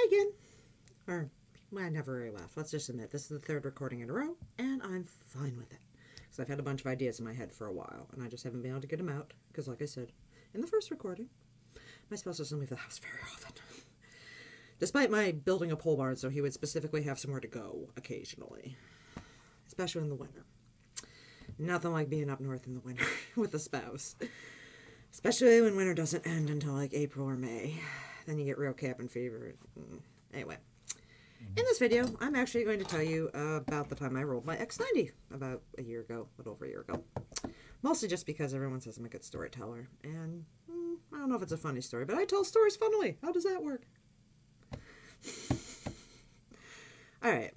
hi again. Or, well, I never really laugh. Let's just admit, this is the third recording in a row, and I'm fine with it. Because I've had a bunch of ideas in my head for a while, and I just haven't been able to get them out. Because, like I said, in the first recording, my spouse doesn't leave the house very often. Despite my building a pole barn so he would specifically have somewhere to go occasionally. Especially in the winter. Nothing like being up north in the winter with a spouse. Especially when winter doesn't end until like April or May. Then you get real cabin fever. Anyway. In this video, I'm actually going to tell you about the time I rolled my X90 about a year ago, a little over a year ago. Mostly just because everyone says I'm a good storyteller. And I don't know if it's a funny story, but I tell stories funnily. How does that work? Alright.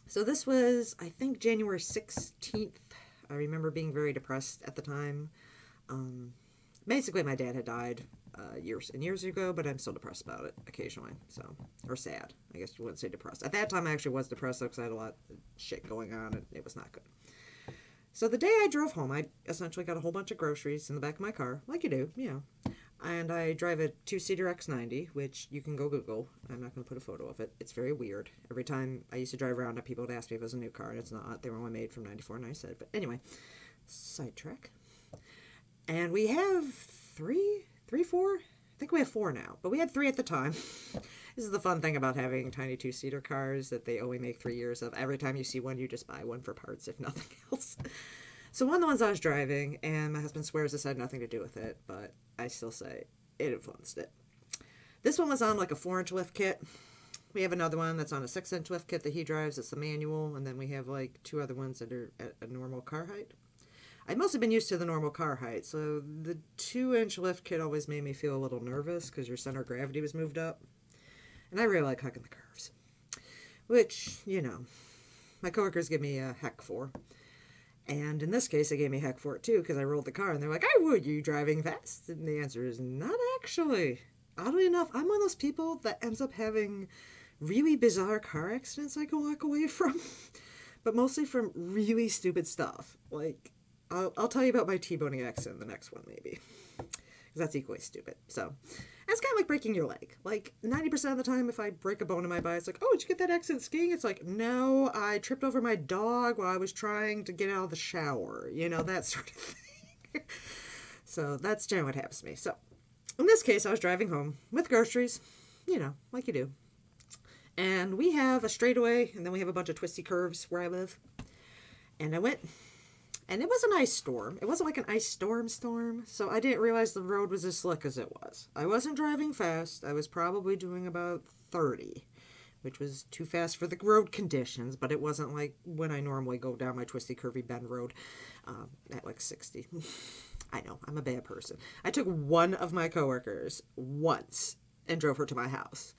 So this was, I think, January 16th. I remember being very depressed at the time. Basically, my dad had died years and years ago, but I'm still depressed about it occasionally. So, or sad. I guess you wouldn't say depressed. At that time, I actually was depressed because I had a lot of shit going on, and it was not good. So the day I drove home, I essentially got a whole bunch of groceries in the back of my car, like you do, you know. And I drive a two-seater X90, which you can go Google. I'm not going to put a photo of it. It's very weird. Every time I used to drive around, people would ask me if it was a new car, and it's not. They were only made from 94, and I said, but anyway, sidetrack. And we have four? I think we have 4 now, but we had 3 at the time. This is the fun thing about having tiny two-seater cars, that they only make 3 years of. Every time you see one, you just buy one for parts, if nothing else. So one of the ones I was driving, and my husband swears this had nothing to do with it, but I still say it influenced it. This one was on like a 4-inch lift kit. We have another one that's on a 6-inch lift kit that he drives. It's the manual, and then we have like 2 other ones that are at a normal car height. I've mostly been used to the normal car height, so the 2-inch lift kit always made me feel a little nervous because your center of gravity was moved up. And I really like hugging the curves. Which, you know, my coworkers give me a heck for. And in this case, they gave me heck for it too, because I rolled the car, and they're like, "I would, you driving fast?" And the answer is, not actually. Oddly enough, I'm one of those people that ends up having really bizarre car accidents I can walk away from. But mostly from really stupid stuff. Like, I'll tell you about my T-boning accident in the next one, maybe. Because that's equally stupid. So, it's kind of like breaking your leg. Like, 90% of the time, if I break a bone in my body, it's like, "Oh, did you get that accident skiing?" It's like, "No, I tripped over my dog while I was trying to get out of the shower." You know, that sort of thing. So, that's generally what happens to me. So, in this case, I was driving home with groceries. You know, like you do. And we have a straightaway, and then we have a bunch of twisty curves where I live. And I went... And it was an ice storm. It wasn't like an ice storm, so I didn't realize the road was as slick as it was. I wasn't driving fast. I was probably doing about 30, which was too fast for the road conditions, but it wasn't like when I normally go down my twisty, curvy bend road at like 60. I know, I'm a bad person. I took one of my coworkers once and drove her to my house.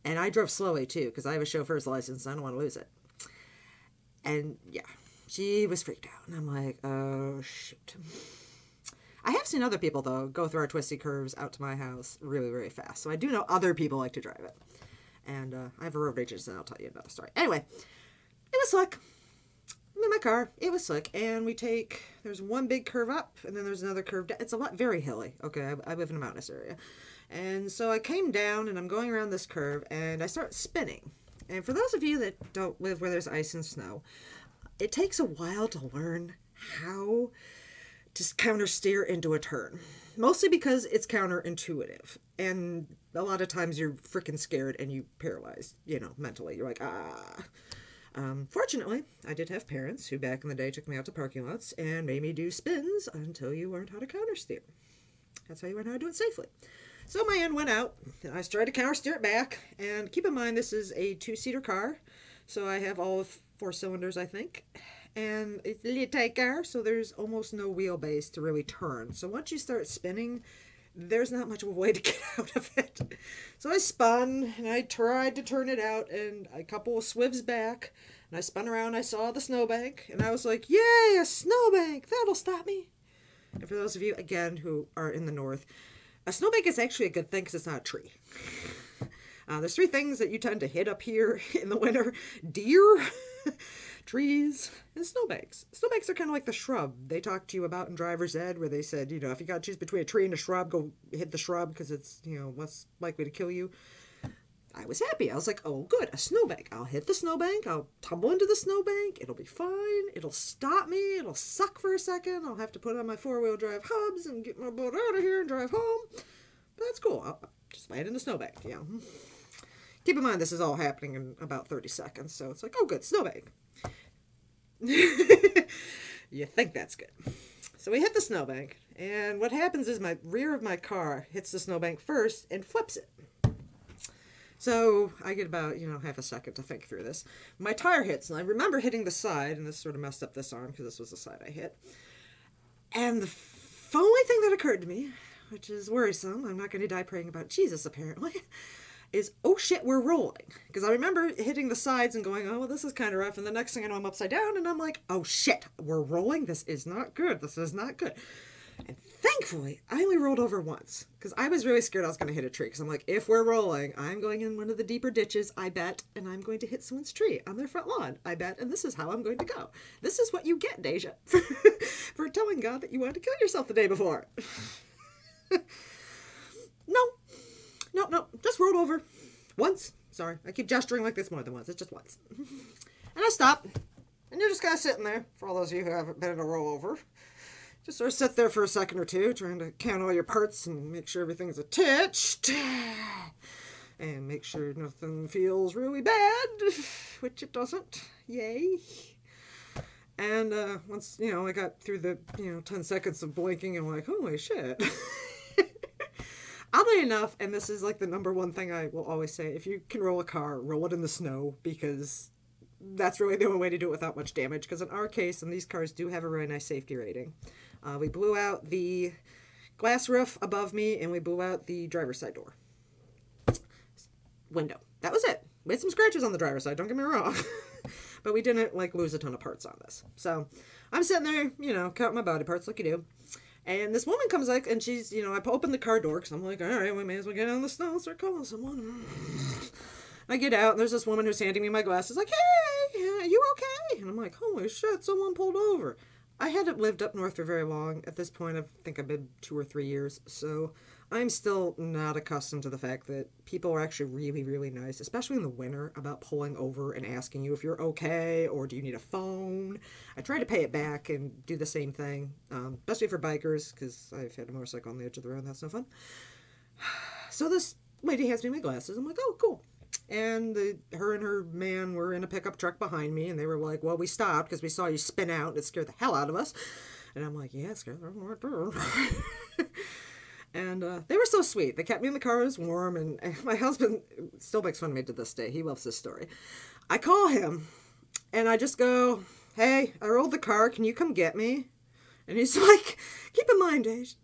And I drove slowly, too, because I have a chauffeur's license and I don't want to lose it. And, yeah. She was freaked out, and I'm like, oh, shoot. I have seen other people, though, go through our twisty curves out to my house really, really fast. So I do know other people like to drive it. And I have a road rage, and I'll tell you another story. Anyway, it was slick. I'm in my car. It was slick. And there's one big curve up, and then there's another curve down. It's very hilly. Okay, I live in a mountainous area. And so I came down, and I'm going around this curve, and I start spinning. And for those of you that don't live where there's ice and snow, it takes a while to learn how to counter steer into a turn. Mostly because it's counterintuitive. And a lot of times you're freaking scared and you paralyzed, you know, mentally. You're like, ah. Fortunately, I did have parents who back in the day took me out to parking lots and made me do spins until you learned how to counter steer. That's how you learn how to do it safely. So my end went out, and I tried to counter steer it back. And keep in mind, this is a 2-seater car. So I have all of 4 cylinders, I think, and it's a little tight car, so there's almost no wheelbase to really turn. So once you start spinning, there's not much of a way to get out of it. So I spun, and I tried to turn it out, and a couple of swivs back, and I spun around, I saw the snowbank, and I was like, yay, a snowbank, that'll stop me. And for those of you, again, who are in the north, a snowbank is actually a good thing because it's not a tree. There's 3 things that you tend to hit up here in the winter. Deer, trees, and snowbanks. Snowbanks are kind of like the shrub they talked to you about in Driver's Ed, where they said, you know, if you got to choose between a tree and a shrub, go hit the shrub because it's, you know, less likely to kill you. I was happy. I was like, oh, good, a snowbank. I'll hit the snowbank. I'll tumble into the snowbank. It'll be fine. It'll stop me. It'll suck for a second. I'll have to put on my four-wheel drive hubs and get my boat out of here and drive home. But that's cool. I'll just land in the snowbank, yeah. Keep in mind, this is all happening in about 30 seconds, so it's like, oh, good, snowbank. You think that's good. So we hit the snowbank, and what happens is my rear of my car hits the snowbank first and flips it. So I get about, half a second to think through this. My tire hits, and I remember hitting the side, and this sort of messed up this arm because this was the side I hit. And the only thing that occurred to me, which is worrisome, I'm not going to die praying about Jesus apparently, is, oh shit, we're rolling. Because I remember hitting the sides and going, oh, well, this is kind of rough, and the next thing I know, I'm upside down, and I'm like, oh shit, we're rolling? This is not good. This is not good. And thankfully, I only rolled over once, because I was really scared I was going to hit a tree, because I'm like, if we're rolling, I'm going in one of the deeper ditches, I bet, and I'm going to hit someone's tree on their front lawn, I bet, and this is how I'm going to go. This is what you get, Deja, for telling God that you wanted to kill yourself the day before. No, just rolled over. Once. Sorry, I keep gesturing like this more than once. It's just once. And I stop, and you're just kind of sitting there, for all those of you who haven't been in a rollover. Just sort of sit there for a second or two, trying to count all your parts and make sure everything's attached. And make sure nothing feels really bad, which it doesn't. Yay. And once, I got through the, 10 seconds of blinking and like, holy shit. Oddly enough, and this is like the number one thing I will always say, if you can roll a car, roll it in the snow, because that's really the only way to do it without much damage. Because in our case, and these cars do have a really nice safety rating, we blew out the glass roof above me, and we blew out the driver's side door. Window. That was it. We had some scratches on the driver's side, don't get me wrong. But we didn't, lose a ton of parts on this. So, I'm sitting there, counting my body parts like you do. And this woman comes and she's, I open the car door because I'm like, all right, we may as well get out in the snow and start calling someone. I get out and there's this woman who's handing me my glasses like, hey, are you okay? And I'm like, holy shit, someone pulled over. I hadn't lived up north for very long. At this point, I think I've been 2 or 3 years. So I'm still not accustomed to the fact that people are actually really, really nice, especially in the winter, about pulling over and asking you if you're okay or do you need a phone. I try to pay it back and do the same thing, especially for bikers, because I've had a motorcycle on the edge of the road and that's no fun. So this lady hands me my glasses. I'm like, oh, cool. And her and her man were in a pickup truck behind me, and they were like, well, we stopped because we saw you spin out, and it scared the hell out of us. And I'm like, yeah, it scared the hell out of us. And they were so sweet. They kept me in the car. It was warm, and my husband still makes fun of me to this day. He loves this story. I call him, and I just go, hey, I rolled the car. Can you come get me? And he's like, keep in mind, Dave,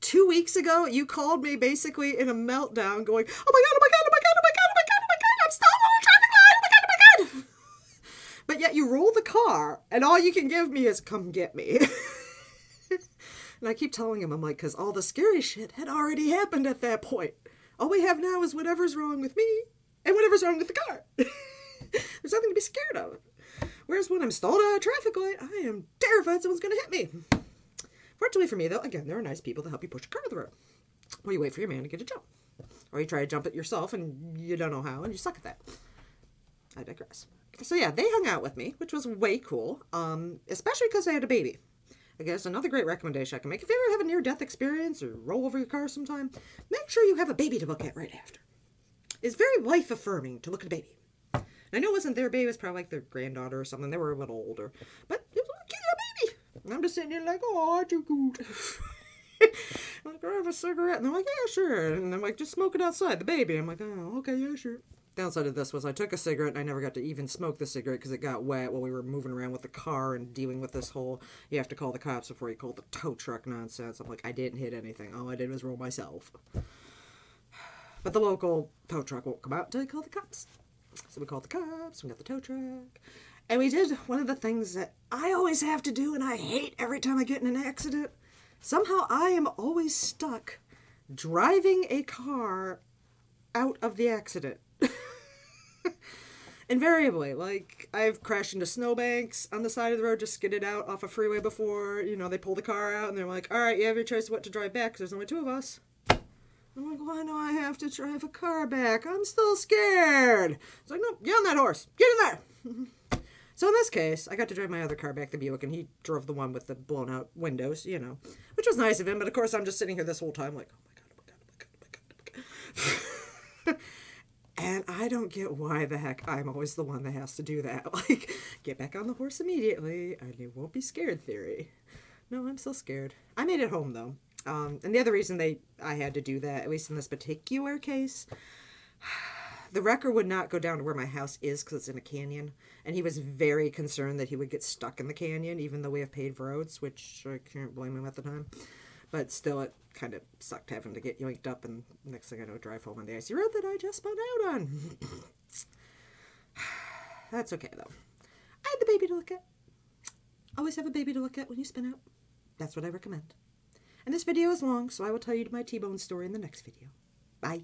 2 weeks ago, you called me basically in a meltdown going, oh my God, oh my God, oh my God, oh my God, oh my God, oh my God, I'm stopped on a traffic light, oh my God, oh my God. But yet you roll the car, and all you can give me is come get me. And I keep telling him, I'm like, because all the scary shit had already happened at that point. All we have now is whatever's wrong with me and whatever's wrong with the car. There's nothing to be scared of. Whereas when I'm stalled at a traffic light, I am terrified someone's going to hit me. Fortunately for me, though, again, there are nice people to help you push your car to the road. Or you wait for your man to get a jump. Or you try to jump it yourself and you don't know how and you suck at that. I digress. So yeah, they hung out with me, which was way cool. Especially because I had a baby. I guess another great recommendation I can make. If you ever have a near-death experience or roll over your car sometime, make sure you have a baby to look at right after. It's very life-affirming to look at a baby. And I know it wasn't their baby. It was probably like their granddaughter or something. They were a little older. But it was a cute little baby. And I'm just sitting there like, oh, too good. I'm like, I have a cigarette. And they're like, yeah, sure. And I'm like, just smoke it outside, the baby. I'm like, oh, okay, yeah, sure. Downside of this was I took a cigarette and I never got to even smoke the cigarette because it got wet while we were moving around with the car and dealing with this whole, you have to call the cops before you call the tow truck nonsense. I'm like, I didn't hit anything. All I did was roll myself. But the local tow truck won't come out until you call the cops. So we called the cops, we got the tow truck, and we did one of the things that I always have to do and I hate every time I get in an accident. Somehow I am always stuck driving a car out of the accident. Invariably, like, I've crashed into snowbanks on the side of the road, just skidded out off a freeway before, they pull the car out, and they're like, alright, you have your choice of what to drive back, because there's only 2 of us. I'm like, why do I have to drive a car back? I'm still scared. It's like, no, get on that horse. Get in there. So in this case, I got to drive my other car back, the Buick, and he drove the one with the blown out windows, you know, which was nice of him. But of course, I'm just sitting here this whole time like, oh my God, oh my God, oh my God, oh my God, oh my God. And I don't get why the heck I'm always the one that has to do that. Like, get back on the horse immediately and you won't be scared theory. No, I'm still scared. I made it home though. And the other reason I had to do that, at least in this particular case, the wrecker would not go down to where my house is because it's in a canyon. And he was very concerned that he would get stuck in the canyon, even though we have paved roads, which I can't blame him at the time. But still, it kind of sucked having to get yoinked up and next thing I know, drive home on the icy road that I just spun out on. That's okay, though. I had the baby to look at. Always have a baby to look at when you spin out. That's what I recommend. And this video is long, so I will tell you my T-bone story in the next video. Bye.